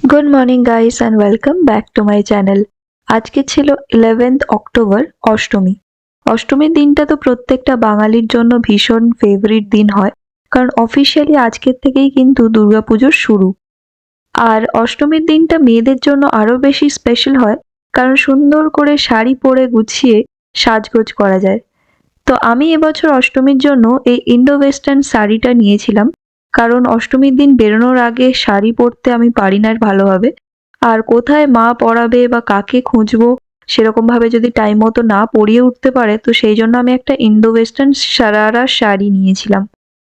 Good morning guys and welcome back to my channel. আজকে ছিল 11th October, Ashtami. অষ্টমীর দিনটা তো প্রত্যেকটা বাঙালির জন্য ভীষণ ফেভারিট দিন হয়, কারণ অফিসিয়ালি আজকের থেকেই কিন্তু দুর্গাপুজোর শুরু। আর অষ্টমীর দিনটা মেয়েদের জন্য আরো বেশি স্পেশাল হয়, কারণ সুন্দর করে শাড়ি পরে গুছিয়ে সাজগোজ করা যায়। তো আমি এবছর অষ্টমীর জন্য এই ইন্ডো ওয়েস্টার্ন শাড়িটা নিয়েছিলাম, কারণ অষ্টমীর দিন বেরোনোর আগে শাড়ি পরতে আমি পারি না ভালোভাবে। আর কোথায় মা পরাবে বা কাকে খুঁজবো সেরকম ভাবে যদি টাইম মতো না পরিয়ে উঠতে পারে, তো সেই জন্য আমি একটা ইন্ডো ওয়েস্টার্ন সারারা শাড়ি নিয়েছিলাম।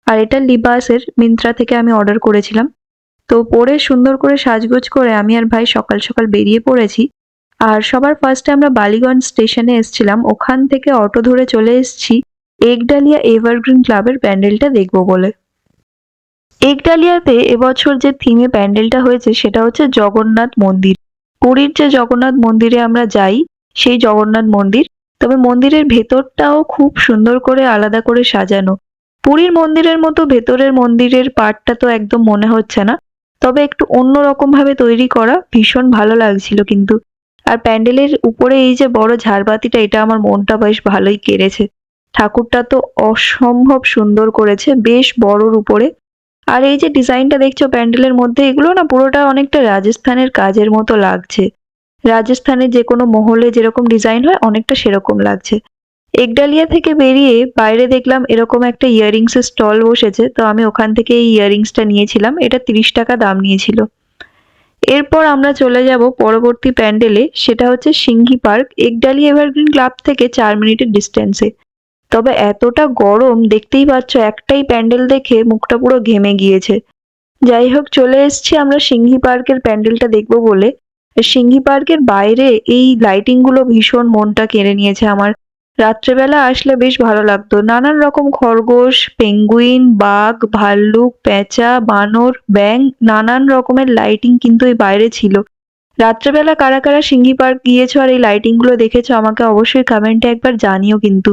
আর এটা লিবাসের মিন্ত্রা থেকে আমি অর্ডার করেছিলাম। তো পরে সুন্দর করে সাজগোজ করে আমি আর ভাই সকাল সকাল বেরিয়ে পড়েছি। আর সবার ফার্স্টে আমরা বালিগঞ্জ স্টেশনে এসেছিলাম, ওখান থেকে অটো ধরে চলে এসেছি একডালিয়া এভারগ্রিন ক্লাবের প্যান্ডেলটা দেখবো বলে। একডালিয়াতে এবছর যে থিমে প্যান্ডেলটা হয়েছে সেটা হচ্ছে জগন্নাথ মন্দির। পুরীর যে জগন্নাথ মন্দিরে আমরা যাই সেই জগন্নাথ মন্দির, তবে মন্দিরের ভেতরটাও খুব সুন্দর করে আলাদা করে সাজানো। পুরীর মন্দিরের মতো ভেতরের মন্দিরের পার্টটা তো একদম মনে হচ্ছে না, তবে একটু অন্যরকম ভাবে তৈরি করা, ভীষণ ভালো লাগছিল কিন্তু। আর প্যান্ডেলের উপরে এই যে বড় ঝাড়বাতিটা, এটা আমার মনটা বেশ ভালোই কেড়েছে। ঠাকুরটা তো অসম্ভব সুন্দর করেছে, বেশ বড়র উপরে। আর এই যে ডিজাইনটা দেখছো প্যান্ডেলের মধ্যে, এগুলো না পুরোটা অনেকটা রাজস্থানের কাজের মতো লাগছে। রাজস্থানের যে কোনো মহলে যেরকম ডিজাইন হয় অনেকটা সেরকম লাগছে। একডালিয়া থেকে বেরিয়ে বাইরে দেখলাম এরকম একটা ইয়াররিংস এর স্টল বসেছে, তো আমি ওখান থেকে এই ইয়াররিংসটা নিয়েছিলাম। এটা 30 টাকা দাম নিয়েছিল। এরপর আমরা চলে যাব পরবর্তী প্যান্ডেলে, সেটা হচ্ছে Singhi park, Ekdalia evergreen club থেকে 4 মিনিটের ডিস্টেন্সে। তবে এতটা গরম, দেখতেই পাচ্ছ একটাই প্যান্ডেল দেখে মুখটা পুরো ঘেমে গিয়েছে। যাই হোক, চলে এসেছি আমরা সিংহি পার্কের প্যান্ডেলটা দেখবো বলে। সিংহি পার্কের বাইরে এই লাইটিং গুলো ভীষণ মনটা কেড়ে নিয়েছে আমার। রাত্রেবেলা আসলে বেশ ভালো লাগতো। নানান রকম খরগোশ, পেঙ্গুইন, বাঘ, ভাল্লুক, পেঁচা, বানর, ব্যাঙ, নানান রকমের লাইটিং কিন্তু এই বাইরে ছিল। রাত্রেবেলা কারা কারা সিংহি পার্ক গিয়েছো আর এই লাইটিং গুলো দেখেছো আমাকে অবশ্যই কমেন্টে একবার জানিও কিন্তু।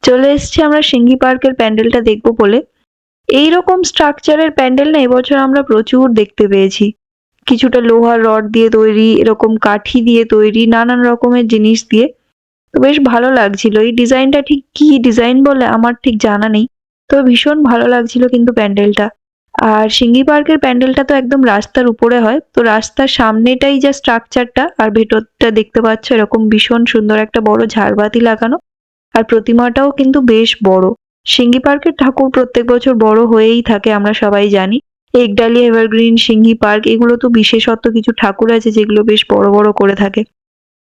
চলে এসেছি আমরা সিংহি পার্কের প্যান্ডেলটা দেখবো বলে। এইরকম স্ট্রাকচারের প্যান্ডেল না এবছর আমরা প্রচুর দেখতে পেয়েছি। কিছুটা লোহার রড দিয়ে তৈরি, এরকম কাঠি দিয়ে তৈরি, নানান রকমের জিনিস দিয়ে। তো বেশ ভালো লাগছিল। এই ডিজাইনটা ঠিক কি ডিজাইন বলে আমার ঠিক জানা নেই, তো ভীষণ ভালো লাগছিল কিন্তু প্যান্ডেলটা। আর সিংহি পার্কের প্যান্ডেলটা তো একদম রাস্তার উপরে হয়, তো রাস্তার সামনেটাই যা স্ট্রাকচারটা, আর ভেতরটা দেখতে পাচ্ছ এরকম ভীষণ সুন্দর একটা বড় ঝাড়বাতি লাগানো। আর প্রতিমাটাও কিন্তু বেশ বড়। সিংহি পার্কের ঠাকুর প্রত্যেক বছর বড় হয়েই থাকে, আমরা সবাই জানি। একডালিয়া এভারগ্রিন, সিংহি পার্ক, এগুলো তো বিশেষত্ব কিছু ঠাকুর আছে যেগুলো বেশ বড় বড় করে থাকে।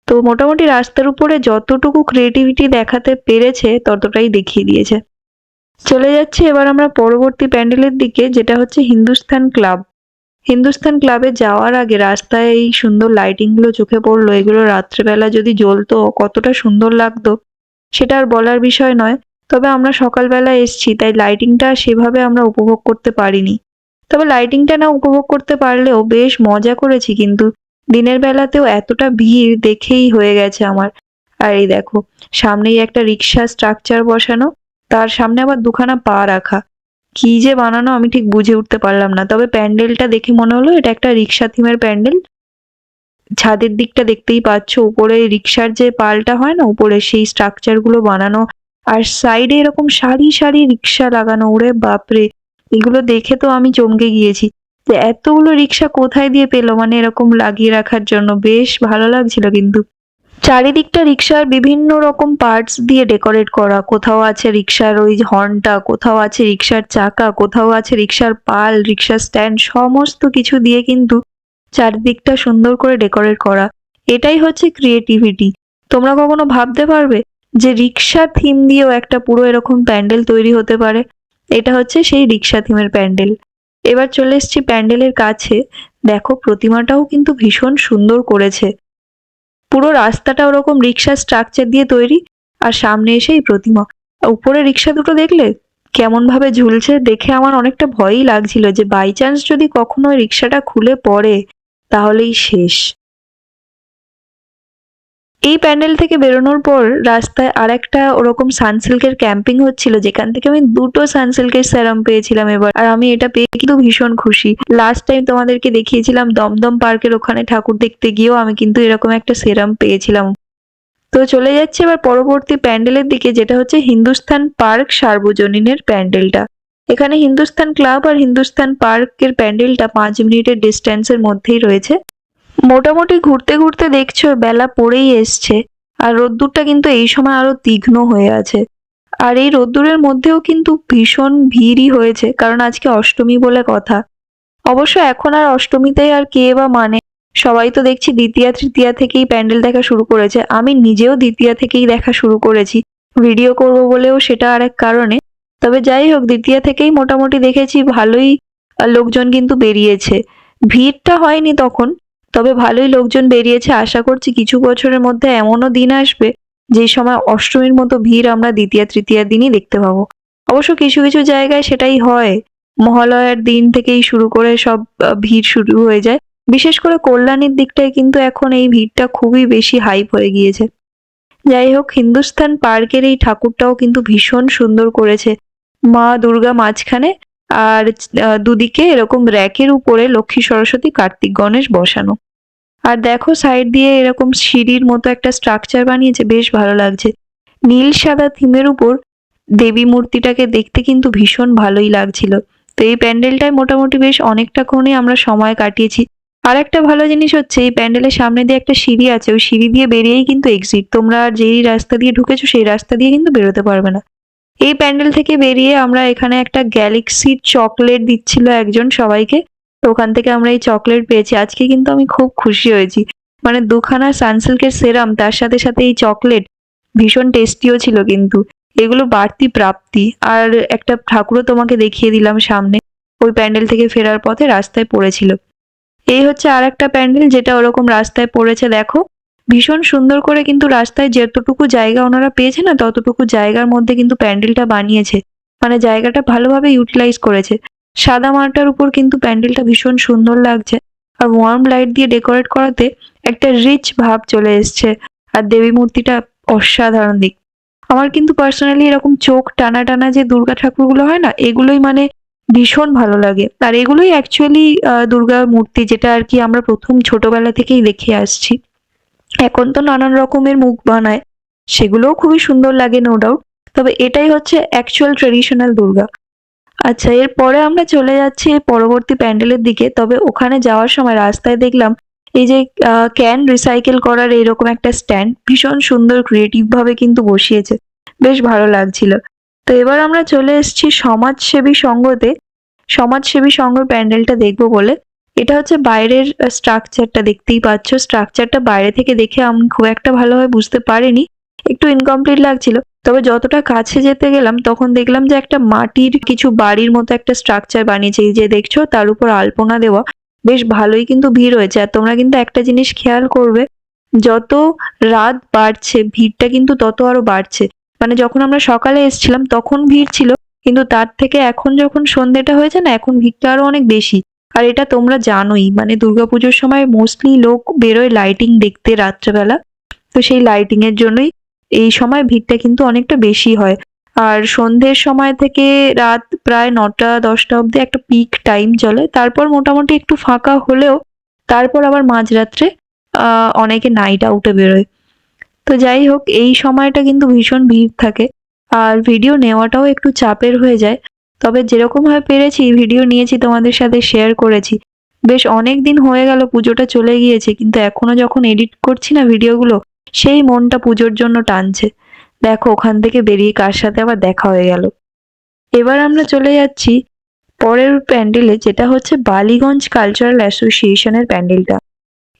তো মোটামুটি রাস্তার উপরে যতটুকু ক্রিয়েটিভিটি দেখাতে পেরেছে ততটাই দেখিয়ে দিয়েছে। চলে যাচ্ছি এবার আমরা পরবর্তী প্যান্ডেলের দিকে, যেটা হচ্ছে হিন্দুস্তান ক্লাব। হিন্দুস্তান ক্লাবে যাওয়ার আগে রাস্তায় এই সুন্দর লাইটিং গুলো চোখে পড়লো। এগুলো রাত্রেবেলা যদি জ্বলতো কতটা সুন্দর লাগতো সেটা আর বলার বিষয় নয়। তবে আমরা সকালবেলা এসছি তাই লাইটিংটা সেভাবে আমরা উপভোগ করতে পারিনি। তবে লাইটিংটা না উপভোগ করতে পারলেও বেশ মজা করেছি কিন্তু। দিনের বেলাতেও এতটা ভিড় দেখেই হয়ে গেছে আমার। আর এই দেখো, সামনেই একটা রিক্সা স্ট্রাকচার বসানো, তার সামনে আবার দুখানা পা রাখা। কি যে বানানো আমি ঠিক বুঝে উঠতে পারলাম না, তবে প্যান্ডেলটা দেখে মনে হলো এটা একটা রিক্সা থিমের প্যান্ডেল। ছাদের দিকটা দেখতেই পাচ্ছ, উপরে রিক্সার যে পালটা হয় না উপরে, সেই স্ট্রাকচার গুলো বানানো। আর সাইডে এরকম সারি সারি রিক্সা লাগানো, ওরে বাপরে! এগুলো দেখে তো আমি চমকে গিয়েছি যে এতগুলো রিক্সা কোথায় দিয়ে পেলো, মানে এরকম লাগিয়ে রাখার জন্য। বেশ ভালো লাগছিল কিন্তু। চারিদিকটা রিক্সার বিভিন্ন রকম পার্টস দিয়ে ডেকোরেট করা। কোথাও আছে রিক্সার ওই হর্নটা, কোথাও আছে রিক্সার চাকা, কোথাও আছে রিক্সার পাল, রিক্সার স্ট্যান্ড, সমস্ত কিছু দিয়ে কিন্তু চারদিকটা সুন্দর করে ডেকোরেট করা। এটাই হচ্ছে ক্রিয়েটিভিটি। তোমরা কখনো ভাবতে পারবে যে রিক্সা থিম দিয়েও একটা পুরো এরকম প্যান্ডেল তৈরি হতে পারে? এটা হচ্ছে সেই রিক্সা থিমের প্যান্ডেল। এবার চলে এসেছি প্যান্ডেলের কাছে। দেখো, প্রতিমাটাও কিন্তু ভীষণ সুন্দর করেছে। পুরো রাস্তাটা ওরকম রিক্সার স্ট্রাকচার দিয়ে তৈরি, আর সামনে এসে এই প্রতিমা। উপরে রিক্সা দুটো দেখলে কেমন ভাবে ঝুলছে, দেখে আমার অনেকটা ভয়ই লাগছিল যে বাই চান্স যদি কখনো ওই রিক্সাটা খুলে পড়ে তাহলেই শেষ। এই প্যান্ডেল থেকে বেরোনোর পর রাস্তায় আরেকটা ওরকম সানসিল্কের ক্যাম্পিং হচ্ছিল, যেখান থেকে আমি 2টো সানসিল্কের সেরাম পেয়েছিলাম এবার। আর আমি এটা পেয়ে কিন্তু ভীষণ খুশি। লাস্ট টাইম তোমাদেরকে দেখিয়েছিলাম দমদম পার্কের ওখানে ঠাকুর দেখতে গিয়েও আমি কিন্তু এরকম একটা সেরাম পেয়েছিলাম। তো চলে যাচ্ছে এবার পরবর্তী প্যান্ডেলের দিকে, যেটা হচ্ছে হিন্দুস্থান পার্ক সার্বজনীনের প্যান্ডেলটা। এখানে হিন্দুস্থান ক্লাব আর হিন্দুস্থান পার্কের প্যান্ডেলটা 5 মিনিটের ডিস্টেন্সের মধ্যেই রয়েছে। মোটামুটি ঘুরতে ঘুরতে দেখছো বেলা পড়েই এসছে, আর রোদ্দুরটা কিন্তু এই সময় আরো তীক্ষ্ণ হয়ে আছে। আর এই রোদ্দুরের মধ্যেও কিন্তু ভীষণ ভিড়ই হয়েছে, কারণ আজকে অষ্টমী বলে কথা। অবশ্য এখন আর অষ্টমীতেই আর কে বা মানে, সবাই তো দেখছি দ্বিতীয়া তৃতীয়া থেকেই প্যান্ডেল দেখা শুরু করেছে। আমি নিজেও দ্বিতীয়া থেকেই দেখা শুরু করেছি, ভিডিও করব বলেও সেটা আর এক কারণে। তবে যাই হোক, দ্বিতীয়া থেকেই মোটামুটি দেখেছি ভালোই লোকজন কিন্তু বেরিয়েছে। ভিড়টা হয়নি তখন, তবে ভালোই লোকজন বেরিয়েছে। আশা করছি কিছু বছরের মধ্যে এমনও দিন আসবে যে সময় অষ্টমীর মতো ভিড় আমরা দ্বিতীয়া তৃতীয়ার দিনই দেখতে পাবো। অবশ্য কিছু কিছু জায়গায় সেটাই হয়, মহালয়ার দিন থেকেই শুরু করে সব ভিড় শুরু হয়ে যায়। বিশেষ করে কল্যাণীর দিকটায় কিন্তু এখন এই ভিড়টা খুবই বেশি হাইপ হয়ে গিয়েছে। যাই হোক, হিন্দুস্থান পার্কের এই ঠাকুরটাও কিন্তু ভীষণ সুন্দর করেছে। মা দুর্গা মাঝখানে, আর দুদিকে এরকম র্যাকের উপরে লক্ষ্মী সরস্বতী কার্তিক গণেশ বসানো। আর দেখো সাইড দিয়ে এরকম সিঁড়ির মতো একটা স্ট্রাকচার বানিয়েছে, বেশ ভালো লাগছে। নীল সাদা থিমের উপর দেবী মূর্তিটাকে দেখতে কিন্তু ভীষণ ভালোই লাগছিল। তো এই প্যান্ডেলটায় মোটামুটি বেশ অনেকটাক্ষণই আমরা সময় কাটিয়েছি। আর একটা ভালো জিনিস হচ্ছে, এই প্যান্ডেলের সামনে দিয়ে একটা সিঁড়ি আছে, ওই সিঁড়ি দিয়ে বেরিয়েই কিন্তু এক্সিট। তোমরা যেই রাস্তা দিয়ে ঢুকেছো সেই রাস্তা দিয়ে কিন্তু বেরোতে পারবে না। এই প্যান্ডেল থেকে বেরিয়ে আমরা এখানে একটা গ্যালাক্সির চকলেট দিচ্ছিল একজন সবাইকে, তো ওখান থেকে আমরা এই চকলেট পেয়েছি। আজকে কিন্তু আমি খুব খুশি হয়েছি, মানে 2খানা সানসিল্কের সেরাম তার সাথে সাথে এই চকলেট ভীষণ টেস্টিও ছিল কিন্তু। এগুলো বাড়তি প্রাপ্তি। আর একটা ঠাকুরও তোমাকে দেখিয়ে দিলাম সামনে, ওই প্যান্ডেল থেকে ফেরার পথে রাস্তায় পড়েছিল। এই হচ্ছে আর একটা প্যান্ডেল যেটা ওরকম রাস্তায় পড়েছে, দেখো ভীষণ সুন্দর করে কিন্তু রাস্তায় যতটুকু জায়গা ওনারা পেয়েছে না, ততটুকু জায়গার মধ্যে কিন্তু প্যান্ডেলটা বানিয়েছে, মানে জায়গাটা ভালোভাবে ইউটিলাইজ করেছে। সাদা মাটার উপর কিন্তু প্যান্ডেলটা ভীষণ সুন্দর লাগছে, আর ওয়ার্ম লাইট দিয়ে ডেকোরেট করাতে একটা রিচ ভাব চলে এসছে। আর দেবী মূর্তিটা অসাধারণ দিক। আমার কিন্তু পার্সোনালি এরকম চোখ টানা টানা যে দুর্গা ঠাকুরগুলো হয় না, এগুলোই মানে ভীষণ ভালো লাগে। আর এগুলোই অ্যাকচুয়ালি দুর্গা মূর্তি, যেটা আর কি আমরা প্রথম ছোটবেলা থেকেই দেখে আসছি। এখন তো নানান রকমের মুখ বানায়, সেগুলোও খুবই সুন্দর লাগে নো ডাউট, তবে এটাই হচ্ছে অ্যাকচুয়াল ট্রেডিশনাল দুর্গা। আচ্ছা, এরপরে আমরা চলে যাচ্ছি পরবর্তী প্যান্ডেলের দিকে। তবে ওখানে যাওয়ার সময় রাস্তায় দেখলাম এই যে ক্যান রিসাইকেল করার এরকম একটা স্ট্যান্ড, ভীষণ সুন্দর ক্রিয়েটিভ ভাবে কিন্তু বসিয়েছে, বেশ ভালো লাগছিল। তো এবার আমরা চলে এসেছি সমাজসেবী সংঘতে। সমাজসেবী সংঘ প্যান্ডেলটা দেখবো বলে। এটা হচ্ছে বাইরের স্ট্রাকচারটা, দেখতেই পাচ্ছ স্ট্রাকচারটা বাইরে থেকে দেখে আমি খুব একটা ভালোভাবে বুঝতে পারিনি, একটু ইনকমপ্লিট লাগছিল। তবে যতটা কাছে যেতে গেলাম তখন দেখলাম যে একটা মাটির কিছু বাড়ির মতো একটা স্ট্রাকচার বানিয়েছে, এই যে দেখছো তার উপর আলপনা দেওয়া, বেশ ভালোই কিন্তু ভিড় হয়েছে। আর তোমরা কিন্তু একটা জিনিস খেয়াল করবে, যত রাত বাড়ছে ভিড়টা কিন্তু তত আরো বাড়ছে। মানে যখন আমরা সকালে এসেছিলাম তখন ভিড় ছিল, কিন্তু তার থেকে এখন যখন সন্ধ্যেটা হয়েছে না, এখন ভিড়টা আরো অনেক বেশি। আর এটা তোমরা জানোই, মানে দুর্গাপুজোর সময় মোস্টলি লোক বেরোয় লাইটিং দেখতে রাত্রেবেলা, তো সেই লাইটিং এর জন্যই এই সময় ভিড়টা কিন্তু অনেকটা বেশি হয়। আর সন্ধ্যের সময় থেকে রাত প্রায় 9টা 10টা অবধি একটা পিক টাইম চলে, তারপর মোটামুটি একটু ফাঁকা হলেও তারপর আবার মাঝরাত্রে অনেকে নাইট আউটে বেরোয়। তো যাই হোক, এই সময়টা কিন্তু ভীষণ ভিড় থাকে, আর ভিডিও নেওয়াটাও একটু চাপের হয়ে যায়। তবে যেরকম ভাবে পেরেছি ভিডিও নিয়েছি, তোমাদের সাথে শেয়ার করেছি। বেশ অনেক দিন হয়ে গেল, পুজোটা চলে গিয়েছে, কিন্তু এখনো যখন এডিট করছি না ভিডিওগুলো, সেই মনটা পুজোর জন্য টানছে। দেখো ওখান থেকে বেরিয়ে কার সাথে আবার দেখা হয়ে গেল। এবার আমরা চলে যাচ্ছি পরের প্যান্ডেলে, যেটা হচ্ছে বালিগঞ্জ কালচারাল অ্যাসোসিয়েশনের প্যান্ডেলটা।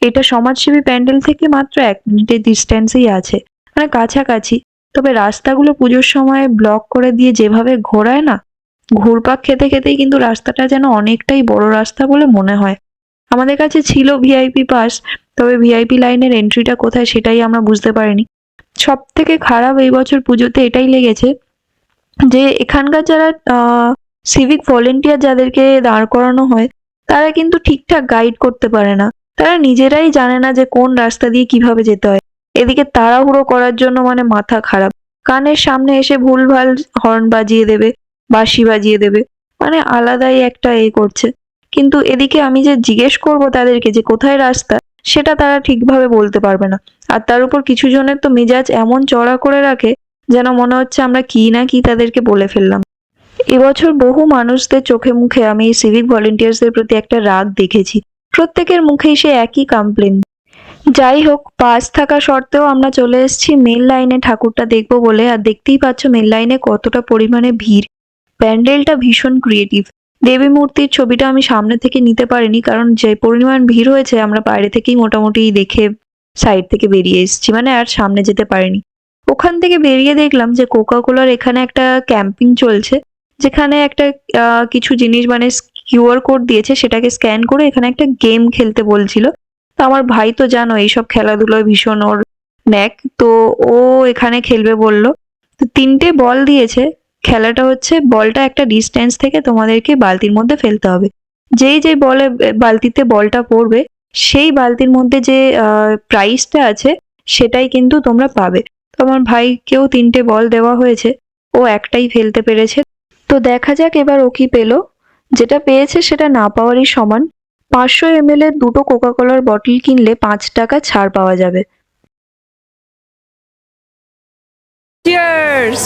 এটা সমাজসেবী প্যান্ডেল থেকে মাত্র 1 মিনিটের ডিস্টেন্সেই আছে, মানে কাছাকাছি। তবে রাস্তাগুলো পুজোর সময় ব্লক করে দিয়ে যেভাবে ঘোরায় না, ঘুরপাক খেতে খেতেই কিন্তু রাস্তাটা যেন অনেকটাই বড় রাস্তা বলে মনে হয়। আমাদের কাছে ছিল ভিআইপি পাস, তবে ভিআইপি লাইনের এন্ট্রিটা কোথায় সেটাই আমরা বুঝতে পারিনি। সব থেকে খারাপ এই বছর পুজোতে এটাই লেগেছে যে এখানকার যারা সিভিক ভলেন্টিয়ার যাদেরকে দাঁড় করানো হয়, তারা কিন্তু ঠিকঠাক গাইড করতে পারে না। তারা নিজেরাই জানে না যে কোন রাস্তা দিয়ে কিভাবে যেতে হয়। এদিকে তাড়াহুড়ো করার জন্য মানে মাথা খারাপ, কানের সামনে এসে ভুলভাল হর্ন বাজিয়ে দেবে, বাঁশি বাজিয়ে দেবে, মানে আলাদাই একটা করছে। কিন্তু এদিকে আমি যে জিজ্ঞেস করব তাদেরকে যে কোথায় রাস্তা, সেটা তারা ঠিকভাবে বলতে পারবে না। আর তার উপর কিছু জনের তো মেজাজ এমন চড়া করে রাখে যেন মনে হচ্ছে আমরা কি না কি তাদেরকে বলে ফেললাম। এবছর বহু মানুষদের চোখে মুখে আমি এই সিভিক ভলেন্টিয়ার্সদের প্রতি একটা রাগ দেখেছি। প্রত্যেকের মুখেই সে একই কমপ্লেন। যাই হোক, পাস থাকা সত্ত্বেও আমরা চলে এসেছি মেন লাইনে ঠাকুরটা দেখবো বলে। আর দেখতেই পাচ্ছ মেন লাইনে কতটা পরিমাণে ভিড়। প্যান্ডেলটা ভীষণ ক্রিয়েটিভ। দেবী মূর্তির ছবিটা আমি সামনে থেকে নিতে পারিনি, কারণ যে পরিমাণ ভিড় হয়েছে আমরা বাইরে থেকেই মোটামুটি দেখে সাইড থেকে বেরিয়ে এসেছি, মানে আর সামনে যেতে পারিনি। ওখান থেকে বেরিয়ে দেখলাম যে কোকা কোলার এখানে একটা ক্যাম্পিং চলছে, যেখানে একটা কিছু জিনিস মানে কিউআর কোড দিয়েছে, সেটাকে স্ক্যান করে এখানে একটা গেম খেলতে বলছিল। তো আমার ভাই তো জানো এইসব খেলাধুলোয় ভীষণ ওর ন্যাক, তো ও এখানে খেলবে বলল। তো 3টে বল দিয়েছে। খেলাটা হচ্ছে বলটা একটা ডিস্টেন্স থেকে তোমাদেরকে বালতির মধ্যে ফেলতে হবে। যেই বলে বালতিতে বলটা পড়বে, সেই বালতির মধ্যে যে প্রাইজটা আছে সেটাই কিন্তু তোমরা পাবে। তো আমার ভাইকেও 3টে বল দেওয়া হয়েছে, ও একটাই ফেলতে পেরেছে। তো দেখা যাক এবার ও কি পেলো। যেটা পেয়েছে সেটা না পাওয়ারই সমান। 500 ml এর 2টো কোকা কোলার বটল কিনলে 5 টাকা ছাড় পাওয়া যাবে। চিয়ার্স।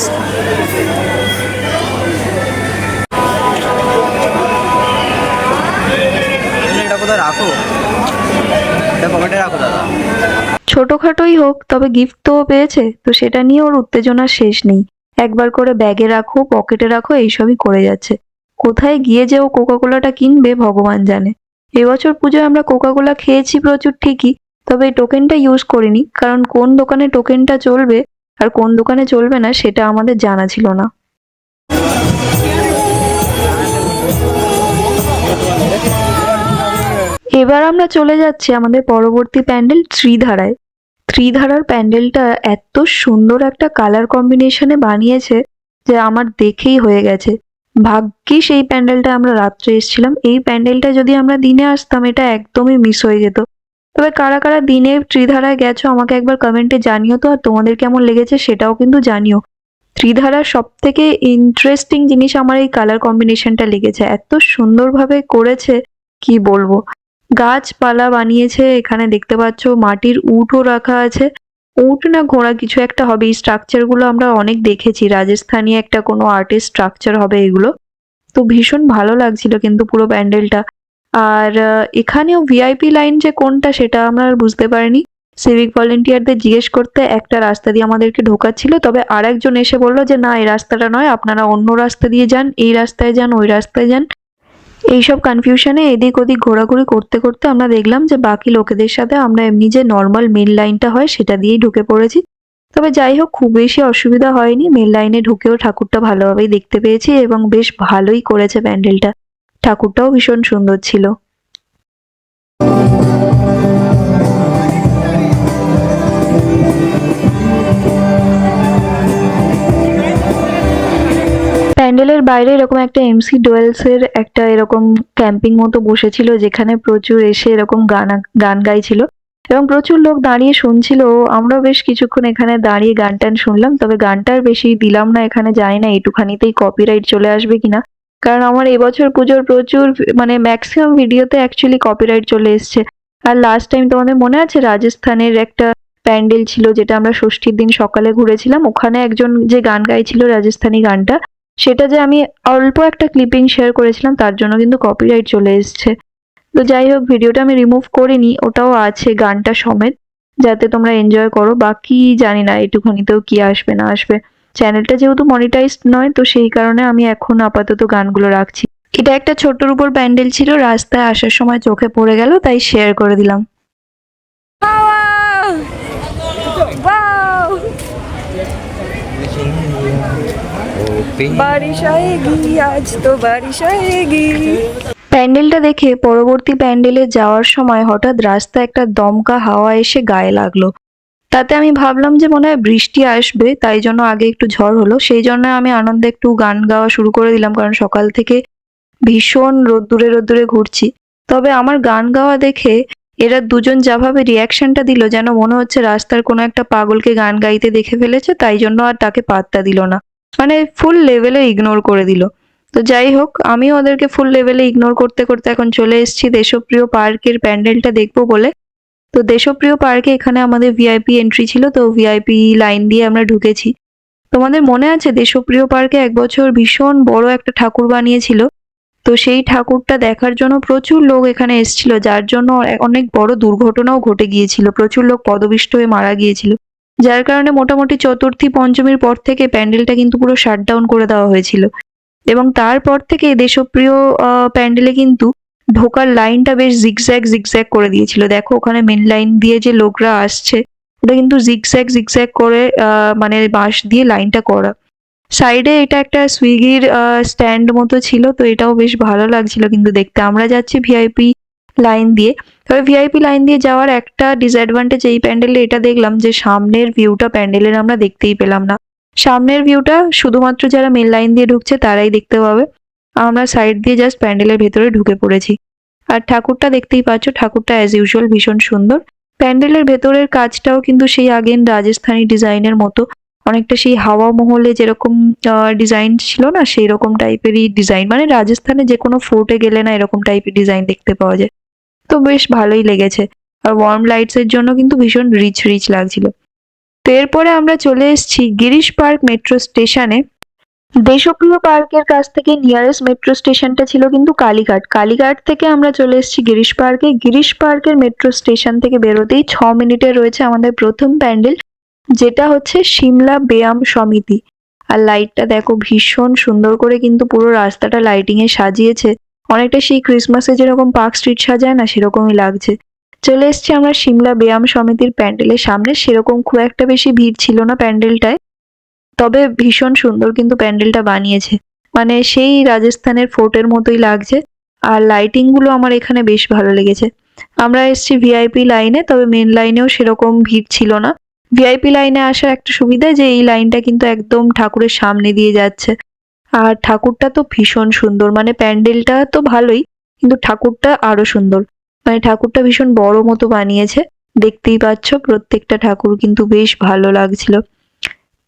এটা কোথায় রাখো? এটা পকেটে রাখো দাদা। ছোটখাটোই হোক, তবে গিফট তো পেয়েছে, তো সেটা নিয়ে ওর উত্তেজনার শেষ নেই। একবার করে ব্যাগে রাখো, পকেটে রাখো, এইসবই করে যাচ্ছে। কোথায় গিয়ে যে ও কোকা কোলাটা কিনবে ভগবান জানে। এবছর পুজোয় আমরা কোকা কোলা খেয়েছি প্রচুর ঠিকই, তবে এই টোকেনটা ইউজ করিনি, কারণ কোন দোকানে টোকেনটা চলবে আর কোন দোকানে চলবে না সেটা আমাদের জানা ছিল না। এবার আমরা চলে যাচ্ছি আমাদের পরবর্তী প্যান্ডেল ত্রিধারায়। ত্রিধারার প্যান্ডেলটা এত সুন্দর একটা কালার কম্বিনেশনে বানিয়েছে যে আমার দেখেই হয়ে গেছে। ভাগ্যিস এই প্যান্ডেলটা আমরা রাত্রে এসেছিলাম। এই প্যান্ডেলটা যদি আমরা দিনে আসতাম এটা একদমই মিস হয়ে যেত। তবে কারা কারা দিনে ত্রিধারায় গেছো আমাকে একবার কমেন্টে জানিও তো, আর তোমাদের কেমন লেগেছে সেটাও কিন্তু জানিও। ত্রিধারার সব থেকে ইন্টারেস্টিং জিনিস আমার এই কালার কম্বিনেশনটা লেগেছে, এত সুন্দরভাবে করেছে কি বলবো। গাছপালা বানিয়েছে, এখানে দেখতে পাচ্ছ মাটির উটও রাখা আছে। উট না ঘোড়া কিছু একটা হবে। এই স্ট্রাকচার গুলো আমরা অনেক দেখেছি, রাজস্থানী একটা কোনো আর্টের স্ট্রাকচার হবে এগুলো। তো ভীষণ ভালো লাগছিল কিন্তু পুরো প্যান্ডেলটা। আর এখানেও ভিআইপি লাইন যে কোনটা সেটা আমরা আর বুঝতে পারিনি। সিভিক ভলেন্টিয়ারদের জিজ্ঞেস করতে একটা রাস্তা দিয়ে আমাদেরকে ঢোকাচ্ছিল, তবে আরেকজন এসে বললো যে না এই রাস্তাটা নয়, আপনারা অন্য রাস্তা দিয়ে যান, এই রাস্তায় যান, ওই রাস্তায় যান। এইসব কনফিউশনে এদিক ওদিক ঘোরাঘুরি করতে করতে আমরা দেখলাম যে বাকি লোকেদের সাথে আমরা এমনি যে নর্মাল মেন লাইনটা হয় সেটা দিয়েই ঢুকে পড়েছি। তবে যাই হোক, খুব বেশি অসুবিধা হয়নি। মেন লাইনে ঢুকেও ঠাকুরটা ভালোভাবেই দেখতে পেয়েছি এবং বেশ ভালোই করেছে প্যান্ডেলটা। ঠাকুরটাও ভীষণ সুন্দর ছিল। প্যান্ডেলের বাইরে এরকম একটা এমসি ডুয়েলস এর একটা এরকম ক্যাম্পিং মতো বসেছিল, যেখানে প্রচুর এসে এরকম গান গাইছিল এবং প্রচুর লোক দাঁড়িয়ে শুনছিল। আমরাও বেশ কিছুক্ষণ এখানে দাঁড়িয়ে গান টান শুনলাম, তবে গানটার বেশি দিলাম না এখানে, জানি না এইটুখানিতেই কপিরাইট চলে আসবে কিনা। কারণ আমার এবছর পুজোর প্রচুর মানে ম্যাক্সিমাম ভিডিওতে অ্যাকচুয়ালি কপিরাইট চলে এসছে। আর লাস্ট টাইম তোমাদের মনে আছে রাজস্থানের একটা প্যান্ডেল ছিল যেটা আমরা ষষ্ঠীর দিন সকালে ঘুরেছিলাম, ওখানে একজন যে গান গাইছিল রাজস্থানী গানটা, সেটা যে আমি অল্প একটা ক্লিপিং শেয়ার করেছিলাম তার জন্য কিন্তু কপিরাইট চলে এসছে। তো যাই হোক, ভিডিওটা আমি রিমুভ করিনি, ওটাও আছে গানটা সমেত, যাতে তোমরা এনজয় করো। বাকি জানি না এটুখানিতেও কি আসবে না আসবে। চ্যানেলটা যেহেতু মনিটাইজড নয়, তো সেই কারণে আমি এখন আপাতত গানগুলো রাখছি। এটা একটা ছোট্টর উপর প্যান্ডেল ছিল, রাস্তায় আসার সময় চোখে পড়ে গেল তাই শেয়ার করে দিলাম। बारिश आएगी आज तो बारिश आएगी। প্যান্ডেলটা দেখে পরবর্তী প্যান্ডেলে যাওয়ার সময় হঠাৎ রাস্তায় একটা দমকা হাওয়া এসে গায়ে লাগলো। তাতে আমি ভাবলাম যে মনে হয় বৃষ্টি আসবে, তাই জন্য আগে একটু ঝড় হলো, সেই জন্য আমি আনন্দে একটু গান গাওয়া শুরু করে দিলাম, কারণ সকাল থেকে ভীষণ রোদ্দুরে রোদ্দুরে ঘুরছি। তবে আমার গান গাওয়া দেখে এরা দুজন যাভাবে রিয়াকশনটা দিল যেন মনে হচ্ছে রাস্তার কোনো একটা পাগলকে গান গাইতে দেখে ফেলেছে, তাই জন্য আর তাকে পাত্তা দিল না, মানে ফুল লেভেলে ইগনোর করে দিল। তো যাই হোক, আমিও ওদেরকে ফুল লেভেলে ইগনোর করতে করতে এখন চলে এসেছি দেশপ্রিয় পার্কের প্যান্ডেলটা দেখবো বলে। তো দেশপ্রিয় পার্কে এখানে আমাদের ভিআইপি এন্ট্রি ছিল, তো ভিআইপি লাইন দিয়ে আমরা ঢুকেছি। তোমাদের মনে আছে দেশপ্রিয় পার্কে এক বছর ভীষণ বড় একটা ঠাকুর বানিয়েছিল, তো সেই ঠাকুরটা দেখার জন্য প্রচুর লোক এখানে এসেছিল, যার জন্য অনেক বড় দুর্ঘটনাও ঘটে গিয়েছিল, প্রচুর লোক পদপিষ্ট হয়ে মারা গিয়েছিল, যার কারণে মোটামুটি চতুর্থী পঞ্চমীর পর থেকে প্যান্ডেলটা কিন্তু পুরো শাটডাউন করে দেওয়া হয়েছিল। এবং তারপর থেকে দেশপ্রিয় প্যান্ডেলে কিন্তু ঢোকার লাইনটা বেশ জিগজ্যাগ জিগজ্যাগ করে দিয়েছিল। দেখো ওখানে মেন লাইন দিয়ে যে লোকরা আসছে ওটা কিন্তু জিগজ্যাগ জিগজ্যাগ করে মানে বাঁশ দিয়ে লাইনটা করা। সাইডে এটা একটা সুইগির স্ট্যান্ড মতো ছিল, তো এটাও বেশ ভালো লাগছিল কিন্তু দেখতে। আমরা যাচ্ছি ভিআইপি লাইন দিয়ে। তবে ভিআইপি লাইন দিয়ে যাওয়ার একটা ডিসঅ্যাডভান্টেজ এই প্যান্ডেলে এটা দেখলাম যে সামনের ভিউটা প্যান্ডেলের আমরা দেখতেই পেলাম না। সামনের ভিউটা শুধুমাত্র যারা মেন লাইন দিয়ে ঢুকছে তারাই দেখতে পাবে। আমরা সাইড দিয়ে জাস্ট প্যান্ডেলের ভেতরে ঢুকে পড়েছি। আর ঠাকুরটা দেখতেই পাচ্ছ, ঠাকুরটা অ্যাজ ইউজুয়াল ভীষণ সুন্দর। প্যান্ডেলের ভেতরের কাজটাও কিন্তু সেই আগের রাজস্থানী ডিজাইনের মতো, অনেকটা সেই হাওয়া মহলে যেরকম ডিজাইন ছিল না, সেই রকম টাইপেরই ডিজাইন, মানে রাজস্থানে যে কোনো ফোর্টে গেলে না এরকম টাইপের ডিজাইন দেখতে পাওয়া যায়। তো বেশ ভালোই লেগেছে। আর ওয়ার্ম লাইটস এর জন্য কিন্তু ভীষণ রিচ রিচ লাগছিল। তো এরপরে আমরা চলে এসেছি গিরিশ পার্ক মেট্রো স্টেশনে। দেশপ্রিয় পার্কের কাছ থেকে নিয়ারেস্ট মেট্রো স্টেশনটা ছিল কিন্তু কালীঘাট। কালীঘাট থেকে আমরা চলে এসেছি গিরিশ পার্কে। গিরিশ পার্কের মেট্রো স্টেশন থেকে বেরোতেই 6 মিনিটে রয়েছে আমাদের প্রথম প্যান্ডেল, যেটা হচ্ছে সিমলা ব্যায়াম সমিতি। আর লাইটটা দেখো ভীষণ সুন্দর করে কিন্তু পুরো রাস্তাটা লাইটিং এ সাজিয়েছে, অনেকটা সেই ক্রিসমাসে যেরকম পার্ক স্ট্রিট সাজায় না সেরকমই লাগছে। চলে এসেছি আমরা সিমলা ব্যায়াম সমিতির প্যান্ডেলের সামনে। সেরকম খুব একটা বেশি ভিড় ছিল না প্যান্ডেলটায়, তবে ভীষণ সুন্দর কিন্তু প্যান্ডেলটা বানিয়েছে, মানে সেই রাজস্থানের ফোর্টের মতোই লাগছে। আর লাইটিং গুলো আমার এখানে বেশ ভালো লেগেছে। আমরা এসেছি ভিআইপি লাইনে, তবে মেন লাইনেও সেরকম ভিড় ছিল না। ভিআইপি লাইনে আসার একটা সুবিধা যে এই লাইনটা কিন্তু একদম ঠাকুরের সামনে দিয়ে যাচ্ছে। আর ঠাকুরটা তো ভীষণ সুন্দর, মানে প্যান্ডেলটা তো ভালোই কিন্তু ঠাকুরটা আরো সুন্দর, মানে ঠাকুরটা ভীষণ বড় মতো বানিয়েছে। দেখতেই পাচ্ছ প্রত্যেকটা ঠাকুর কিন্তু বেশ ভালো লাগছিল।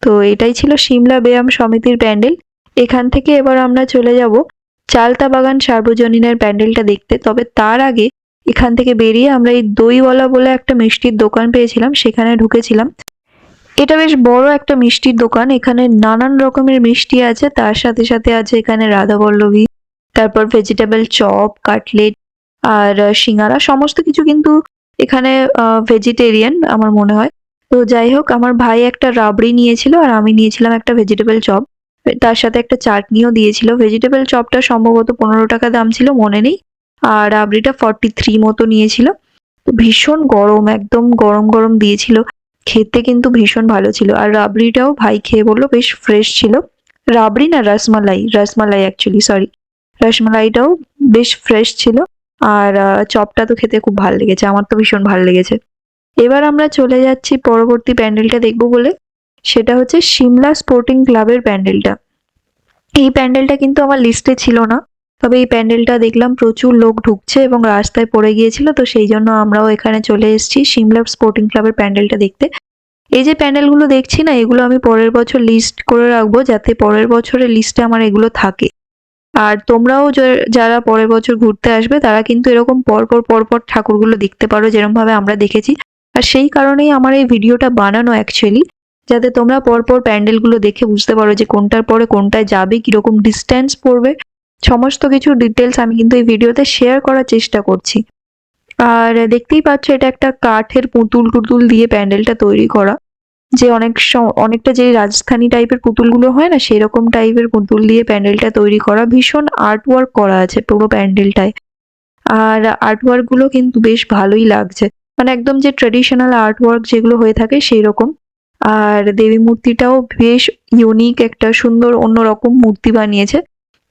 তো এটাই ছিল সিমলা ব্যায়াম সমিতির প্যান্ডেল। এখান থেকে এবার আমরা চলে যাব চালতা বাগান সার্বজনীনের প্যান্ডেলটা দেখতে। তবে তার আগে এখান থেকে বেরিয়ে আমরা এই দইওয়ালা বলে একটা মিষ্টির দোকান পেয়েছিলাম, সেখানে ঢুকেছিলাম। এটা বেশ বড় একটা মিষ্টির দোকান, এখানে নানান রকমের মিষ্টি আছে, তার সাথে সাথে আছে এখানে রাধাবল্লভী, তারপর ভেজিটেবল চপ, কাটলেট আর সিঙ্গারা, সমস্ত কিছু কিন্তু এখানে ভেজিটেরিয়ান আমার মনে হয়। তো যাই হোক, আমার ভাই একটা রাবড়ি নিয়েছিল আর আমি নিয়েছিলাম একটা ভেজিটেবল চপ, তার সাথে একটা চাটনিও দিয়েছিল। ভেজিটেবল চপটা সম্ভবত 15 টাকা দাম ছিল, মনে নেই। আর রাবড়িটা 43 মতো নিয়েছিল। তো ভীষণ গরম, একদম গরম গরম দিয়েছিল, খেতে কিন্তু ভীষণ ভালো ছিল। আর রাবড়িটাও ভাই খেয়ে বললো বেশ ফ্রেশ ছিল। রাবড়ি না, রসমালাই, রসমালাই অ্যাকচুয়ালি, সরি, রসমালাইটাও বেশ ফ্রেশ ছিল। আর চপটা তো খেতে খুব ভালো লেগেছে, আমার তো ভীষণ ভালো লেগেছে। এবার আমরা চলে যাচ্ছি পরবর্তী প্যান্ডেলটা দেখবো বলে, সেটা হচ্ছে সিমলা স্পোর্টিং ক্লাবের প্যান্ডেলটা। এই প্যান্ডেলটা কিন্তু আমার লিস্টে ছিল না, তবে এই প্যান্ডেলটা দেখলাম প্রচুর লোক ঢুকছে এবং রাস্তায় পড়ে গিয়েছিল, তো সেই জন্য আমরাও এখানে চলে এসেছি সিমলা স্পোর্টিং ক্লাবের প্যান্ডেলটা দেখতে। এই যে প্যান্ডেলগুলো দেখছি না, এগুলো আমি পরের বছর লিস্ট করে রাখবো, যাতে পরের বছরের লিস্টে আমার এগুলো থাকে। আর তোমরাও যারা পরের বছর ঘুরতে আসবে তারা কিন্তু এরকম পরপর পরপর ঠাকুরগুলো দেখতে পারো, যেরকম ভাবে আমরা দেখেছি। আর সেই কারণেই আমার এই ভিডিওটা বানানো অ্যাকচুয়ালি, যাতে তোমরা পরপর প্যান্ডেলগুলো দেখে বুঝতে পারো যে কোনটার পরে কোনটায় যাবে, কিরকম ডিস্টেন্স পড়বে, সমস্ত কিছু ডিটেলস আমি কিন্তু এই ভিডিওতে শেয়ার করার চেষ্টা করছি। আর দেখতেই পাচ্ছ এটা একটা কাঠের পুতুল টুতুল দিয়ে প্যান্ডেলটা তৈরি করা, যে অনেকটা যে রাজস্থানী টাইপের পুতুলগুলো হয় না, সেরকম টাইপের পুতুল দিয়ে প্যান্ডেলটা তৈরি করা। ভীষণ আর্ট ওয়ার্ক করা আছে পুরো প্যান্ডেলটায়। আর আর্ট ওয়ার্ক গুলো কিন্তু বেশ ভালোই লাগছে, মানে একদম যে ট্রেডিশনাল আর্ট ওয়ার্ক যেগুলো হয়ে থাকে সেই রকম। আর দেবী মূর্তিটাও বেশ ইউনিক, একটা সুন্দর অন্যরকম মূর্তি বানিয়েছে,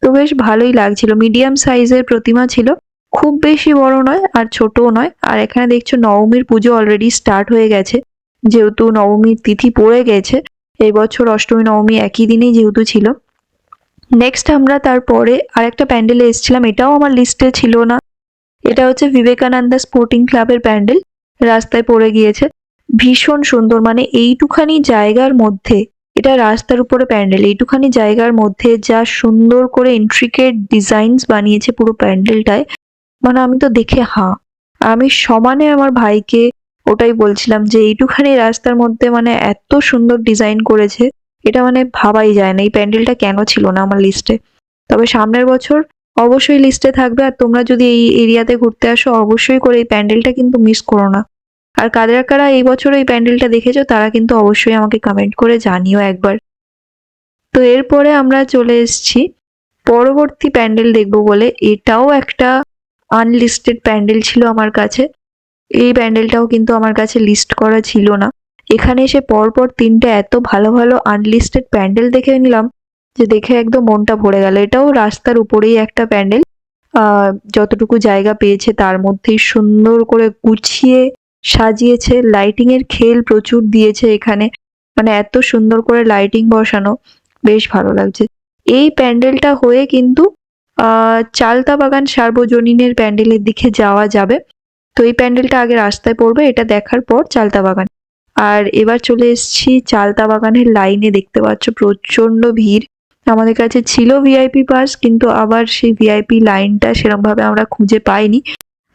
তো বেশ ভালোই লাগছিল। মিডিয়াম সাইজের প্রতিমা ছিল, খুব বেশি বড় নয় আর ছোটও নয়। আর এখানে দেখছো নবমীর পুজো অলরেডি স্টার্ট হয়ে গেছে, যেহেতু নবমীর তিথি পড়ে গেছে। এই বছর অষ্টমী নবমী একই দিনেই যেহেতু ছিল। নেক্সট আমরা তারপরে আরেকটা প্যান্ডেলে এসেছিলাম, এটাও আমার লিস্টে ছিল না, এটা হচ্ছে বিবেকানন্দা স্পোর্টিং ক্লাবের প্যান্ডেল, রাস্তায় পড়ে গিয়েছে। ভীষণ সুন্দর, মানে এইটুখানি জায়গার মধ্যে, এটা রাস্তার উপরে প্যান্ডেল, এইটুখানি জায়গার মধ্যে যা সুন্দর করে ইন্ট্রিকেট ডিজাইনস বানিয়েছে পুরো প্যান্ডেলটায়, মানে আমি তো দেখে হাঁ। আমি সমানে আমার ভাইকে ওটাই বলছিলাম যে এইটুখানি রাস্তার মধ্যে মানে এত সুন্দর ডিজাইন করেছে, এটা মানে ভাবাই যায় না। এই প্যান্ডেলটা কেন ছিল না আমার লিস্টে? তবে সামনের বছর অবশ্যই লিস্টে থাকবে। আর তোমরা যদি এই এরিয়াতে ঘুরতে আসো, অবশ্যই করে এই প্যান্ডেলটা কিন্তু মিস করো না। আর কারা কারা এই বছর এই প্যান্ডেলটা দেখেছো তারা কিন্তু অবশ্যই আমাকে কমেন্ট করে জানিও একবার। তো এরপরে আমরা চলে এসেছি পরবর্তী প্যান্ডেল দেখবো বলে। এটাও একটা আনলিস্টেড প্যান্ডেল ছিল আমার কাছে। এই প্যান্ডেলটাও কিন্তু আমার কাছে লিস্ট করা ছিল না। এখানে এসে পরপর তিনটে এত ভালো ভালো আনলিস্টেড প্যান্ডেল দেখে নিলাম যে দেখে একদম মনটা ভরে গেল। এটাও রাস্তার উপরেই একটা প্যান্ডেল, যতটুকু জায়গা পেয়েছে তার মধ্যেই সুন্দর করে গুছিয়ে সাজিয়েছে। লাইটিং এর খেল প্রচুর দিয়েছে এখানে, মানে এত সুন্দর করে লাইটিং বসানো, বেশ ভালো লাগছে। এই প্যান্ডেলটা হয়ে কিন্তু চালতা বাগান সার্বজনীনের প্যান্ডেলের দিকে যাওয়া যাবে। তো এই প্যান্ডেলটা আগে রাস্তায় পড়বে, এটা দেখার পর চালতা বাগান। আর এবার চলে এসেছি চালতা বাগানের লাইনে, দেখতে পাচ্ছ প্রচন্ড ভিড়। আমাদের কাছে ছিল ভিআইপি পাস, কিন্তু আবার সেই ভিআইপি লাইনটা সেরকম ভাবে আমরা খুঁজে পাইনি।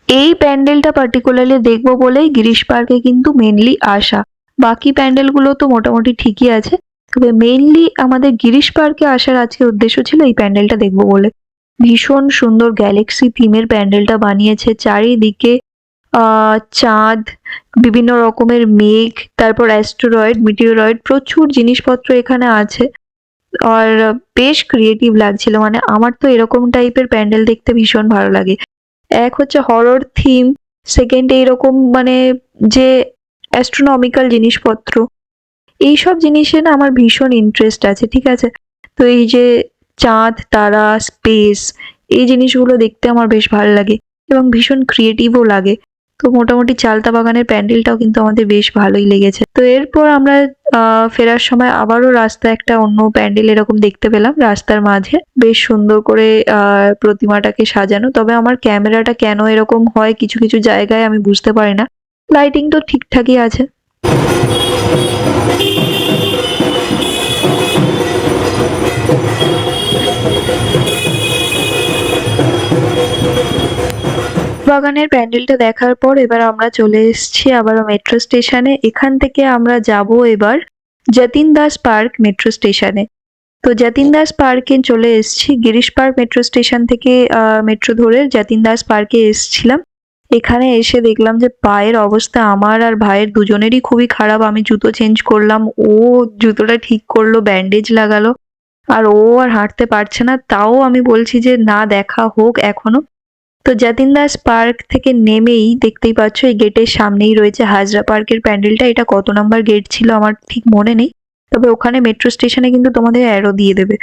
এই প্যান্ডেলটা পার্টিকুলারলি দেখবো বলেই গিরিশ পার্কে কিন্তু মেনলি আসা। বাকি প্যান্ডেলগুলো তো মোটামুটি ঠিকই আছে, তবে মেইনলি আমাদের গিরিশ পার্কে আসার আজকে উদ্দেশ্য ছিল এই প্যান্ডেলটা দেখবো বলে। ভীষণ সুন্দর গ্যালাক্সি থিমের প্যান্ডেলটা বানিয়েছে। চারিদিকে চাঁদ, বিভিন্ন রকমের মেঘ, তারপর অ্যাস্টেরয়েড, মিটিওরয়েড, প্রচুর জিনিসপত্র এখানে আছে। আর বেশ ক্রিয়েটিভ লাগছিল, মানে আমার তো এরকম টাইপের প্যান্ডেল দেখতে ভীষণ ভালো লাগে। এক হচ্ছে হরর থিম, সেকেন্ড এইরকম মানে যে অ্যাস্ট্রোনমিক্যাল জিনিসপত্র, এইসব জিনিসে না আমার ভীষণ ইন্টারেস্ট আছে, ঠিক আছে। তো এই যে চাঁদ, তারা, স্পেস, এই জিনিসগুলো দেখতে আমার বেশ ভালো লাগে এবং ভীষণ ক্রিয়েটিভও লাগে। তো মোটামুটি চালতা বাগানের প্যান্ডেলটাও কিন্তু আমাদের বেশ ভালোই লেগেছে। তো এরপর আমরা ফেরার সময় আবারও রাস্তায় একটা অন্য প্যান্ডেল এরকম দেখতে পেলাম, রাস্তার মাঝে বেশ সুন্দর করে প্রতিমাটাকে সাজানো। তবে আমার ক্যামেরাটা কেন এরকম হয় কিছু কিছু জায়গায় আমি বুঝতে পারি না। লাইটিং তো ঠিকঠাকই আছে। বাগানের প্যান্ডেলটা দেখার পর এবার আমরা চলে এসেছি আবারও মেট্রো স্টেশনে। এখান থেকে আমরা যাব এবার যতীন দাস পার্ক মেট্রো স্টেশনে। তো যতীন দাস পার্কে চলে এসেছি। গিরিশ পার্ক মেট্রো স্টেশন থেকে মেট্রো ধরে যতীন দাস পার্কে এসেছিলাম। এখানে এসে দেখলাম যে পায়ের অবস্থা আমার আর ভাইয়ের দুজনেরই খুবই খারাপ। আমি জুতো চেঞ্জ করলাম, ও জুতোটা ঠিক করলো, ব্যান্ডেজ লাগালো, আর ও আর হাঁটতে পারছে না। তাও আমি বলছি যে না, দেখা হোক এখনো। তো যতীন দাস পার্ক থেকে নেমেই দেখতেই পাচ্ছ এই গেটের সামনেই রয়েছে হাজরা পার্কের প্যান্ডেলটা। এটা কত নাম্বার গেট ছিল আমার ঠিক মনে নেই, তবে ওখানে মেট্রো স্টেশনে কিন্তু তোমাদের অ্যারো দিয়ে দেবে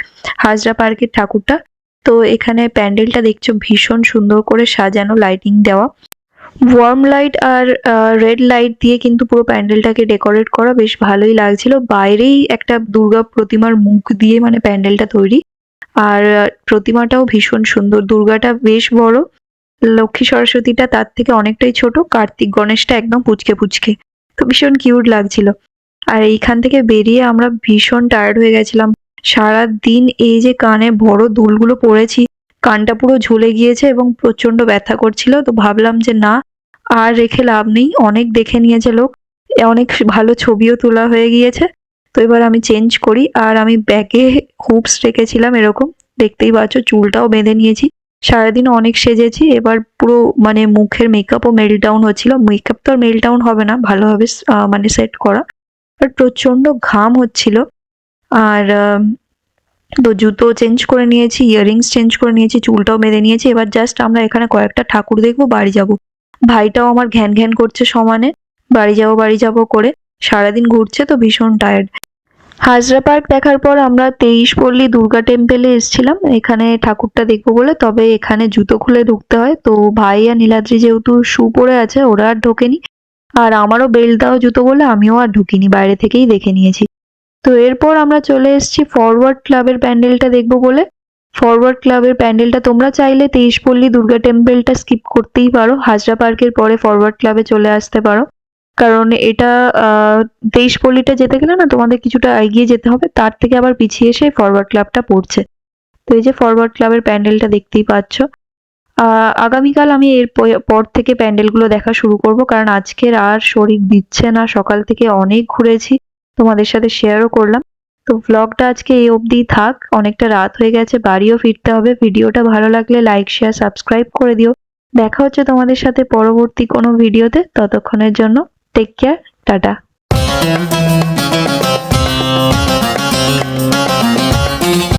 হাজরা পার্কের ঠাকুরটা। তো এখানে প্যান্ডেলটা দেখছো ভীষণ সুন্দর করে সাজানো, লাইটিং দেওয়া, ওয়ার্ম লাইট আর রেড লাইট দিয়ে কিন্তু পুরো প্যান্ডেলটাকে ডেকোরেট করা, বেশ ভালোই লাগছিল। বাইরেই একটা দুর্গা প্রতিমার মুখ দিয়ে মানে প্যান্ডেলটা তৈরি। আর প্রতিমাটাও ভীষণ সুন্দর, দুর্গাটা বেশ বড়, লক্ষ্মী সরস্বতীটা তার থেকে অনেকটাই ছোট, কার্তিক গণেশটা একদম পুচকে পুচকে। তো ভীষণ কিউট লাগছিল। আর এইখান থেকে বেরিয়ে আমরা ভীষণ টায়ার্ড হয়ে গেছিলাম। সারা দিন এই যে কানে বড় দুলগুলো পড়েছি, কানটা পুরো ঝুলে গিয়েছে এবং প্রচন্ড ব্যথা করছিল। তো ভাবলাম যে না, আর রেখে লাভ নেই, অনেক দেখে নিয়েছে লোক, অনেক ভালো ছবিও তোলা হয়ে গিয়েছে। তো এবার আমি চেঞ্জ করি। আর আমি ব্যাগে হুপস রেখেছিলাম এরকম, দেখতেই পাচ্ছ, চুলটাও বেঁধে নিয়েছি। সারাদিন অনেক সেজেছি, এবার পুরো মানে মুখের মেকআপও মেল্টডাউন হচ্ছিল। মেকআপ তো আর মেল্টডাউন হবে না, ভালোভাবে মানে সেট করা। আর প্রচন্ড ঘাম হচ্ছিল। আর তো জুতো চেঞ্জ করে নিয়েছি, ইয়াররিংস চেঞ্জ করে নিয়েছি, চুলটাও বেঁধে নিয়েছি। এবার জাস্ট আমরা এখানে কয়েকটা ঠাকুর দেখবো, বাড়ি যাব। ভাইটাও আমার ঘ্যান ঘ্যান করছে সমানে, বাড়ি যাব করে। সারাদিন ঘুরছে তো ভীষণ টায়ার্ড। হাজরা পার্ক দেখার পর আমরা 23 পল্লী দুর্গা টেম্পেলে এসেছিলাম এখানে ঠাকুরটা দেখবো বলে। তবে এখানে জুতো খুলে ঢুকতে হয়। তো ভাই আর নীলাদ্রি যেহেতু শু পরে আছে, ওরা আর ঢোকেনি। আর আমারও বেল্ট দেওয়া জুতো বলে আমিও আর ঢুকিনি, বাইরে থেকেই দেখে নিয়েছি। তো এরপর আমরা চলে এসেছি ফরওয়ার্ড ক্লাবের প্যান্ডেলটা দেখবো বলে। ফরওয়ার্ড ক্লাবের প্যান্ডেলটা তোমরা চাইলে তেইশপল্লী দুর্গা টেম্পলটা স্কিপ করতেই পারো, হাজরা পার্কের পরে ফরওয়ার্ড ক্লাবে চলে আসতে পারো, কারণ এটা তেইশপল্লীটা যেতে গেলে না তোমাদের কিছুটা এগিয়ে যেতে হবে, তার থেকে আবার পিছিয়ে এসে ফরওয়ার্ড ক্লাবটা পড়ছে। তো এই যে ফরওয়ার্ড ক্লাবের প্যান্ডেলটা দেখতেই পাচ্ছ। আগামীকাল আমি এর পর থেকে প্যান্ডেলগুলো দেখা শুরু করব, কারণ আজকের আর শরীর দিচ্ছে না, সকাল থেকে অনেক ঘুরেছি, তোমাদের সাথে শেয়ারও করলাম। তো ব্লগটা আজকে এই অবধিই থাক, অনেকটা রাত হয়ে গেছে, বাড়িও ফিরতে হবে। ভিডিওটা ভালো লাগলে লাইক শেয়ার সাবস্ক্রাইব করে দিও। দেখা হচ্ছে তোমাদের সাথে পরবর্তী কোনো ভিডিওতে, ততক্ষণের জন্য টেক কেয়ার, টাটা।